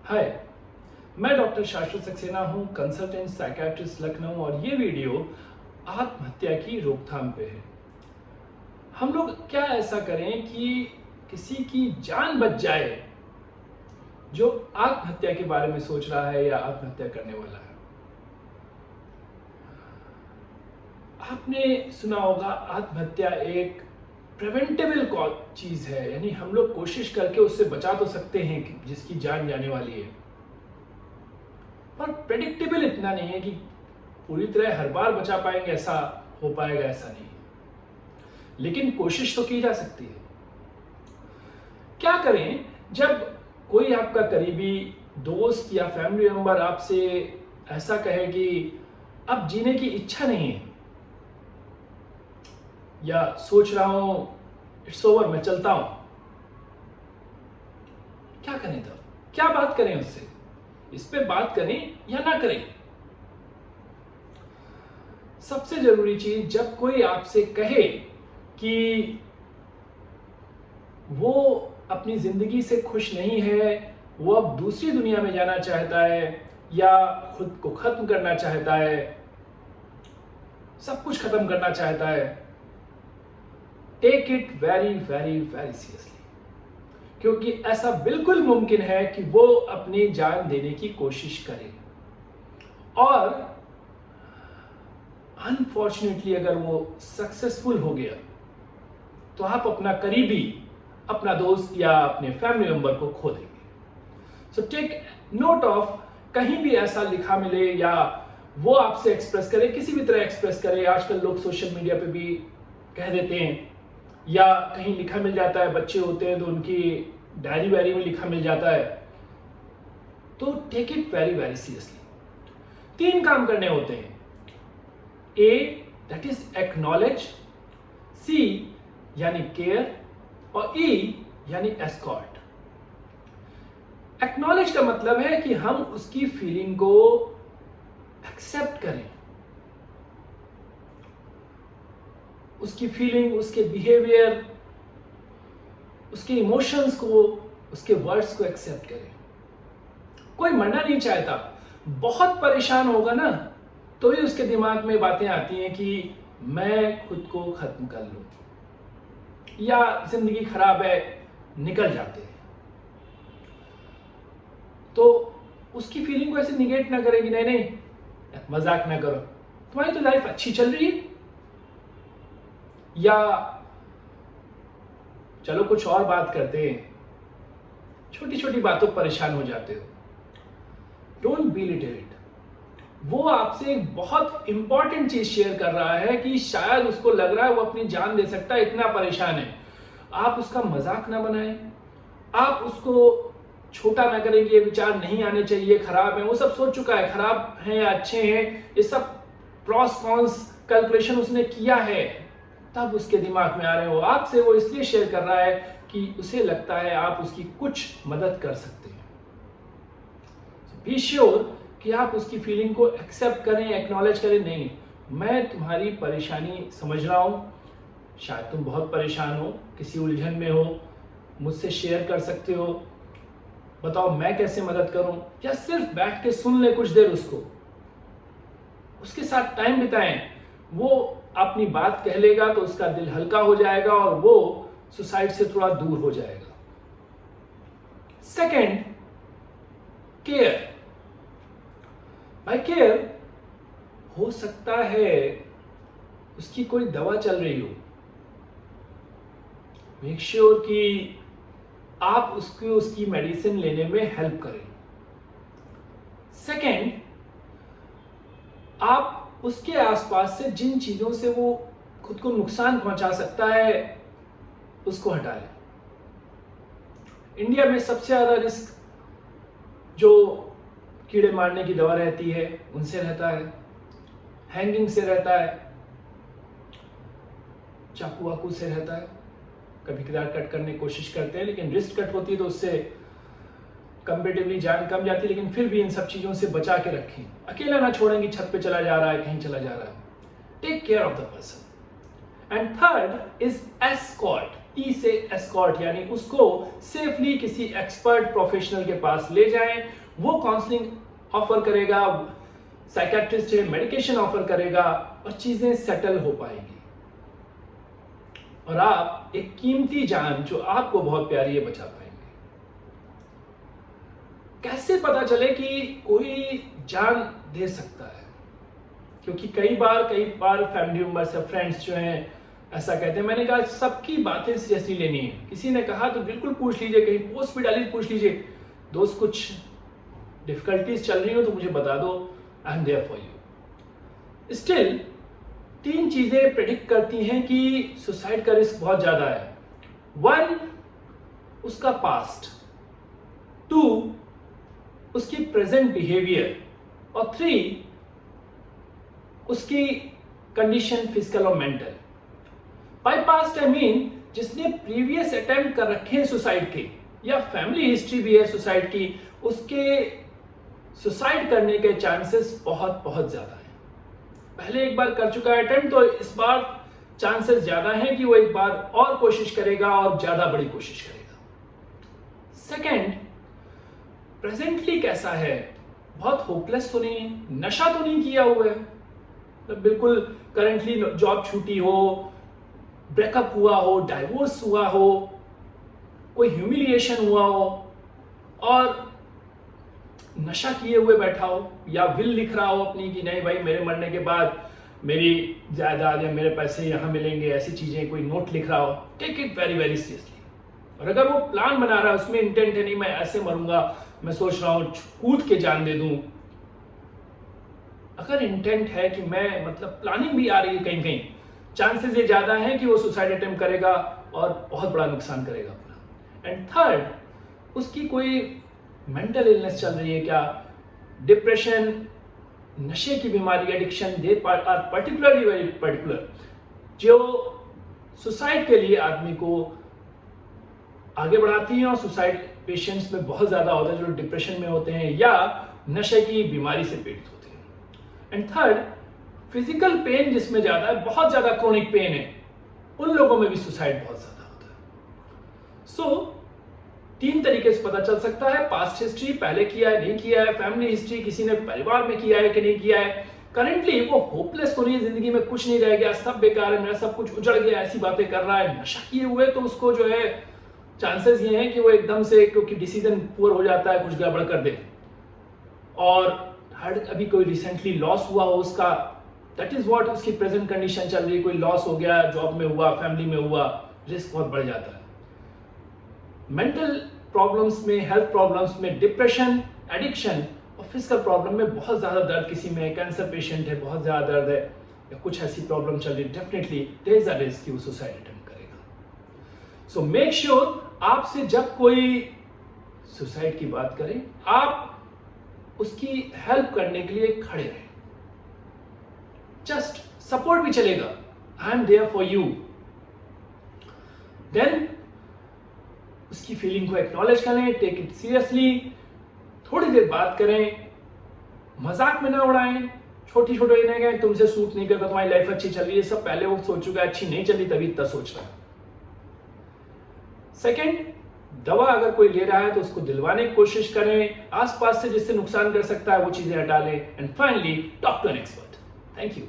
हाय, मैं डॉक्टर शाश्वत सक्सेना हूँ, कंसल्टेंट साइकियाट्रिस्ट लखनऊ और ये वीडियो आत्महत्या की रोकथाम पे है। हम लोग क्या ऐसा करें कि किसी की जान बच जाए जो आत्महत्या के बारे में सोच रहा है या आत्महत्या करने वाला है। आपने सुना होगा आत्महत्या एक प्रिवेंटेबल चीज है, यानी हम लोग कोशिश करके उससे बचा तो सकते हैं कि जिसकी जान जाने वाली है, पर प्रेडिक्टेबल इतना नहीं है कि पूरी तरह हर बार बचा पाएंगे, ऐसा हो पाएगा ऐसा नहीं है। लेकिन कोशिश तो की जा सकती है। क्या करें जब कोई आपका करीबी दोस्त या फैमिली मेंबर आपसे ऐसा कहे कि अब जीने की इच्छा नहीं है या सोच रहा हूं इट्स ओवर, मैं चलता हूं। क्या करें तब? क्या बात करें उससे? इस पे बात करें या ना करें? सबसे जरूरी चीज, जब कोई आपसे कहे कि वो अपनी जिंदगी से खुश नहीं है, वो अब दूसरी दुनिया में जाना चाहता है या खुद को खत्म करना चाहता है, सब कुछ खत्म करना चाहता है, take it very very very seriously, क्योंकि ऐसा बिल्कुल मुमकिन है कि वो अपनी जान देने की कोशिश करे और अनफॉर्चुनेटली अगर वो सक्सेसफुल हो गया तो आप अपना करीबी, अपना दोस्त या अपने फैमिली मेंबर को खो देंगे। सो टेक नोट ऑफ, कहीं भी ऐसा लिखा मिले या वो आपसे एक्सप्रेस करे, किसी भी तरह एक्सप्रेस करे, आजकल लोग सोशल मीडिया पे भी कह देते हैं या कहीं लिखा मिल जाता है, बच्चे होते हैं तो उनकी डायरी वायरी में लिखा मिल जाता है, तो take it very very seriously. 3 काम करने होते हैं। A, that is acknowledge, C यानी केयर और ई यानी एस्कॉर्ट। एक्नॉलेज का मतलब है कि हम उसकी फीलिंग को एक्सेप्ट करें, उसकी फीलिंग, उसके बिहेवियर, उसके इमोशंस को, उसके वर्ड्स को एक्सेप्ट करें। कोई मरना नहीं चाहता, बहुत परेशान होगा ना तो ही उसके दिमाग में बातें आती हैं कि मैं खुद को खत्म कर लूं या जिंदगी खराब है, निकल जाते हैं। तो उसकी फीलिंग को ऐसे निगेट ना करें कि नहीं नहीं मजाक ना करो, तुम्हारी तो लाइफ अच्छी चल रही है, या चलो कुछ और बात करते हैं, छोटी छोटी बातों परेशान हो जाते हो। Don't belittle it. वो आपसे एक बहुत इंपॉर्टेंट चीज शेयर कर रहा है कि शायद उसको लग रहा है वो अपनी जान दे सकता है, इतना परेशान है। आप उसका मजाक ना बनाएं, आप उसको छोटा ना करें कि ये विचार नहीं आने चाहिए, खराब है, वो सब सोच चुका है, खराब हैं या अच्छे हैं, ये सब प्रॉस कॉन्स कैलकुलेशन उसने किया है, तब उसके दिमाग में आ रहे हो। आपसे वो इसलिए शेयर कर रहा है कि उसे लगता है आप उसकी कुछ मदद कर सकते हैं। बी श्योर कि आप उसकी फीलिंग को एक्सेप्ट करें, एक्नॉलेज करें। नहीं, मैं तुम्हारी परेशानी समझ रहा हूं, शायद तुम बहुत परेशान हो, किसी उलझन में हो, मुझसे शेयर कर सकते हो, बताओ मैं कैसे मदद करूं, या सिर्फ बैठ के सुन ले कुछ देर, उसके साथ टाइम बिताएं। वो अपनी बात कह लेगा तो उसका दिल हल्का हो जाएगा और वो सुसाइड से थोड़ा दूर हो जाएगा। Second, care. बाय केयर, हो सकता है उसकी कोई दवा चल रही हो, मेक श्योर कि आप उसको उसकी मेडिसिन लेने में हेल्प करें। सेकंड, आप उसके आसपास से जिन चीजों से वो खुद को नुकसान पहुंचा सकता है उसको हटा लें। इंडिया में सबसे ज्यादा रिस्क जो कीड़े मारने की दवा रहती है उनसे रहता है, हैंगिंग से रहता है, चाकू वाकू से रहता है, कभी कभार कट करने की कोशिश करते हैं, लेकिन रिस्ट कट होती है तो उससे कंपेरेटिवली जान कम जाती है। लेकिन फिर भी इन सब चीजों से बचा के रखें, अकेला ना छोड़ें कि छत पे चला जा रहा है, कहीं चला जा रहा है। Take care of the person. And third is escort. E से एस्कॉर्ट, यानी उसको सेफली किसी एक्सपर्ट प्रोफेशनल के पास ले जाएं। वो काउंसलिंग ऑफर करेगा, साइकेट्रिस्ट है, मेडिकेशन ऑफर करेगा और चीजें सेटल हो पाएंगी और आप एक कीमती जान जो आपको बहुत प्यारी है बचा पाएंगे। कैसे पता चले कि कोई जान दे सकता है? क्योंकि कई बार फैमिली मेंबर्स या फ्रेंड्स जो हैं ऐसा कहते हैं। मैंने कहा सबकी बातें सीरियसली लेनी है। किसी ने कहा तो बिल्कुल पूछ लीजिए, कहीं पोस्ट भी डाली पूछ लीजिए, दोस्त कुछ डिफिकल्टीज चल रही हो तो मुझे बता दो, I am there for you. Still 3 चीजें प्रेडिक्ट करती हैं कि सुसाइड का रिस्क बहुत ज्यादा है। 1, उसका पास्ट, 2, उसकी प्रेजेंट बिहेवियर और 3, उसकी कंडीशन फिजिकल और mental. Bye past I mean जिसने प्रीवियस अटेम्प्ट कर रखे हैं सुसाइड के या फैमिली हिस्ट्री भी है सुसाइड की, उसके सुसाइड करने के चांसेस बहुत बहुत ज्यादा हैं। पहले एक बार कर चुका है अटेम्प्ट तो इस बार चांसेस ज्यादा हैं कि वो एक बार और कोशिश करेगा और ज्यादा बड़ी कोशिश करेगा। सेकंड, प्रेजेंटली कैसा है? बहुत होपलेस तो नहीं है, नशा तो नहीं किया हुआ है, तो बिल्कुल करंटली जॉब छूटी हो, ब्रेकअप हुआ हो, डाइवोर्स हुआ हो, कोई ह्यूमिलिएशन हुआ हो और नशा किए हुए बैठा हो, या विल लिख रहा हो अपनी कि नहीं भाई मेरे मरने के बाद मेरी जायदाद या मेरे पैसे यहाँ मिलेंगे, ऐसी चीजें कोई नोट लिख रहा हो, take it very very seriously. और अगर वो प्लान बना रहा है, उसमें इंटेंट है नहीं मैं ऐसे मरूंगा, मैं सोच रहा हूँ कूद के जान दे दूं, अगर इंटेंट है कि मैं मतलब प्लानिंग भी आ रही है कहीं कहीं, चांसेस ये ज्यादा है कि वो सुसाइड अटेम्प्ट करेगा और बहुत बड़ा नुकसान करेगा अपना। एंड थर्ड, उसकी कोई मेंटल इलनेस चल रही है क्या, डिप्रेशन, नशे की बीमारी, addiction, they are particularly very particular, जो सुसाइड के लिए आदमी को आगे बढ़ाती हैं और सुसाइड पेशेंट्स में बहुत ज्यादा होता है जो डिप्रेशन में होते हैं या नशे की बीमारी से पीड़ित होते हैं। एंड थर्ड, फिजिकल पेन जिसमें ज्यादा है, बहुत ज्यादा क्रोनिक पेन है, उन लोगों में भी सुसाइड बहुत ज्यादा होता है। सो 3 तरीके से पता चल सकता है, पास्ट हिस्ट्री, पहले किया है नहीं किया है, फैमिली हिस्ट्री, किसी ने परिवार में किया है कि नहीं किया है, करंटली वो होपलेस तो नहीं है, जिंदगी में कुछ नहीं रह गया, सब बेकार है, मेरा सब कुछ उजड़ गया, ऐसी बातें कर रहा है, नशा किए हुए, तो उसको जो है चांसेस ये हैं कि वो एकदम से, क्योंकि डिसीजन पुअर हो जाता है, कुछ गड़बड़ कर दे। और थर्ड, अभी कोई रिसेंटली लॉस हुआ हो उसका, दैट इज व्हाट उसकी प्रेजेंट कंडीशन चल रही है, कोई लॉस हो गया, जॉब में हुआ, फैमिली में हुआ, रिस्क बहुत बढ़ जाता है। मेंटल प्रॉब्लम्स में, हेल्थ प्रॉब्लम्स में, डिप्रेशन, एडिक्शन और फिजिकल प्रॉब्लम में बहुत ज्यादा दर्द, किसी में कैंसर पेशेंट है, बहुत ज्यादा दर्द है या कुछ ऐसी प्रॉब्लम चल रही है, definitely there is a risk कि वो सुसाइड अटेम्प्ट करेगा। सो मेक श्योर आपसे जब कोई सुसाइड की बात करे, आप उसकी हेल्प करने के लिए खड़े रहें। जस्ट सपोर्ट भी चलेगा, I am there for you. Then उसकी फीलिंग को एक्नॉलेज करें, टेक इट सीरियसली, थोड़ी देर बात करें, मजाक में ना उड़ाएं, छोटी छोटी नहीं गए तुमसे सूट नहीं करता, तुम्हारी लाइफ अच्छी चल रही है, सब पहले वो सोच चुका है, अच्छी नहीं चली तभी इतना सोच रहा है। सेकेंड, दवा अगर कोई ले रहा है तो उसको दिलवाने की कोशिश करें, आसपास से जिससे नुकसान कर सकता है वो चीजें हटा लें। And finally, talk to an expert. Thank you.